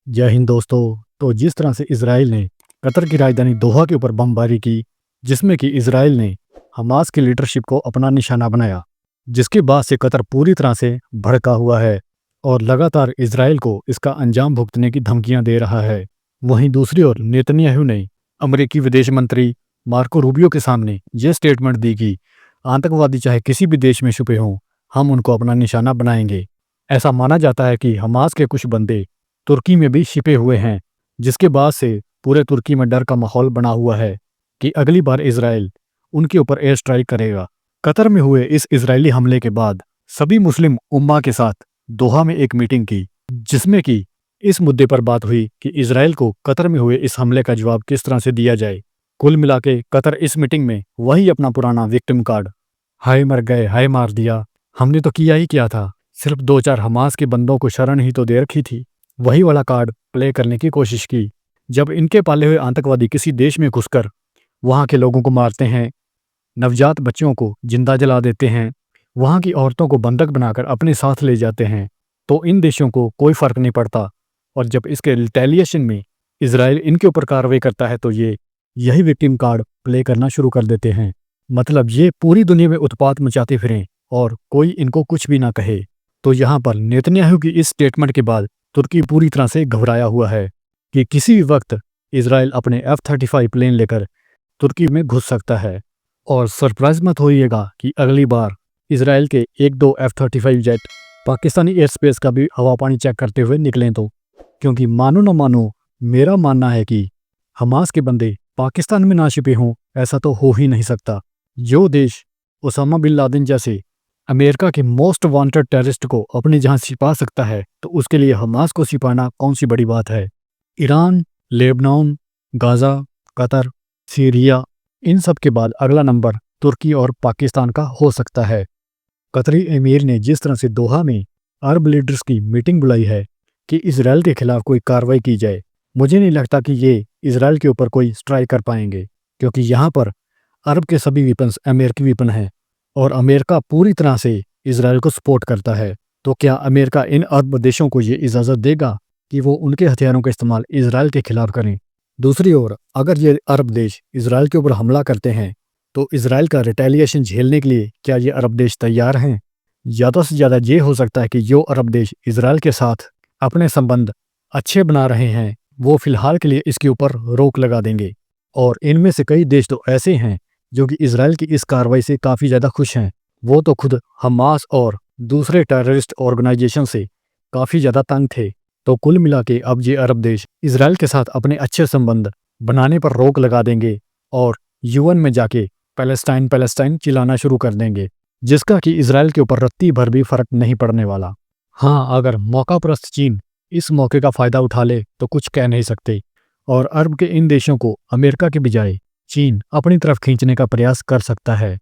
जय हिंद दोस्तों। तो जिस तरह से इसराइल ने कतर की राजधानी दोहा के ऊपर बमबारी की, जिसमें कि इसराइल ने हमास की लीडरशिप को अपना निशाना बनाया, जिसके बाद से कतर पूरी तरह से भड़का हुआ है और लगातार इसराइल को इसका अंजाम भुगतने की धमकियां दे रहा है। वहीं दूसरी ओर नेतन्याहू ने अमेरिकी विदेश मंत्री मार्को रूबियो के सामने यह स्टेटमेंट दी कि आतंकवादी चाहे किसी भी देश में छुपे हों, हम उनको अपना निशाना बनाएंगे। ऐसा माना जाता है कि हमास के कुछ बंदे तुर्की में भी छिपे हुए हैं, जिसके बाद से पूरे तुर्की में डर का माहौल बना हुआ है कि अगली बार इसराइल उनके ऊपर एयर स्ट्राइक करेगा। कतर में हुए इस इजरायली हमले के बाद सभी मुस्लिम उम्मा के साथ दोहा में एक मीटिंग की, जिसमें कि इस मुद्दे पर बात हुई कि इसराइल को कतर में हुए इस हमले का जवाब किस तरह से दिया जाए। कुल मिला के कतर इस मीटिंग में वही अपना पुराना विक्टिम कार्ड, हाय मर गए हाय मार दिया, हमने तो किया ही क्या था, सिर्फ 2-4 हमास के बंदों को शरण ही तो दे रखी थी, वही वाला कार्ड प्ले करने की कोशिश की। जब इनके पाले हुए आतंकवादी किसी देश में घुसकर वहां के लोगों को मारते हैं, नवजात बच्चों को जिंदा जला देते हैं, वहां की औरतों को बंधक बनाकर अपने साथ ले जाते हैं, तो इन देशों को कोई फर्क नहीं पड़ता। और जब इसके रिटेलिएशन में इसराइल इनके ऊपर कार्रवाई करता है तो ये यही विक्टिम कार्ड प्ले करना शुरू कर देते हैं। मतलब ये पूरी दुनिया में उत्पात मचाते फिरें और कोई इनको कुछ भी ना कहे। तो यहाँ पर नेतन्याहू की इस स्टेटमेंट के बाद तुर्की पूरी तरह से घबराया हुआ है कि किसी भी वक्त इसराइल अपने F-35 प्लेन लेकर तुर्की में घुस सकता है। और सरप्राइज मत होइएगा कि अगली बार इसराइल के 1-2 F-35 jet Pakistani air space का भी हवा पानी चेक करते हुए निकलें तो, क्योंकि मानो न मानो मेरा मानना है कि हमास के बंदे पाकिस्तान में ना छिपे हों ऐसा तो हो ही नहीं सकता। जो देश ओसामा बिन लादेन जैसे अमेरिका के मोस्ट वांटेड टेररिस्ट को अपने जहां छिपा सकता है, तो उसके लिए हमास को छिपाना कौन सी बड़ी बात है। Iran, Lebanon, Gaza, Qatar, Syria, इन सब के बाद अगला नंबर तुर्की और पाकिस्तान का हो सकता है। कतरी अमीर ने जिस तरह से दोहा में अरब लीडर्स की मीटिंग बुलाई है कि इसराइल के खिलाफ कोई कार्रवाई की जाए, मुझे नहीं लगता कि ये इसराइल के ऊपर कोई स्ट्राइक कर पाएंगे, क्योंकि यहाँ पर अरब के सभी वेपन्स अमेरिकी वेपन हैं और अमेरिका पूरी तरह से इसराइल को सपोर्ट करता है। तो क्या अमेरिका इन अरब देशों को ये इजाज़त देगा कि वो उनके हथियारों का इस्तेमाल इसराइल के खिलाफ करें? दूसरी ओर अगर ये अरब देश इसराइल के ऊपर हमला करते हैं तो इसराइल का रिटेलिएशन झेलने के लिए क्या ये अरब देश तैयार हैं? ज़्यादा से ज़्यादा ये हो सकता है कि जो अरब देश इसराइल के साथ अपने संबंध अच्छे बना रहे हैं वो फिलहाल के लिए इसके ऊपर रोक लगा देंगे। और इनमें से कई देश तो ऐसे हैं जो कि इसराइल की इस कार्रवाई से काफ़ी ज़्यादा खुश हैं। वो तो खुद हमास और दूसरे टेररिस्ट ऑर्गेनाइजेशन से काफ़ी ज़्यादा तंग थे। तो कुल मिला के अब ये अरब देश इसराइल के साथ अपने अच्छे संबंध बनाने पर रोक लगा देंगे और यूएन में जाके पैलेस्टाइन पैलेस्टाइन चिल्लाना शुरू कर देंगे, जिसका कि इसराइल के ऊपर रत्ती भर भी फर्क नहीं पड़ने वाला। हाँ, अगर मौकापरस्त चीन इस मौके का फ़ायदा उठा ले तो कुछ कह नहीं सकते और अरब के इन देशों को अमेरिका के बजाय चीन अपनी तरफ खींचने का प्रयास कर सकता है।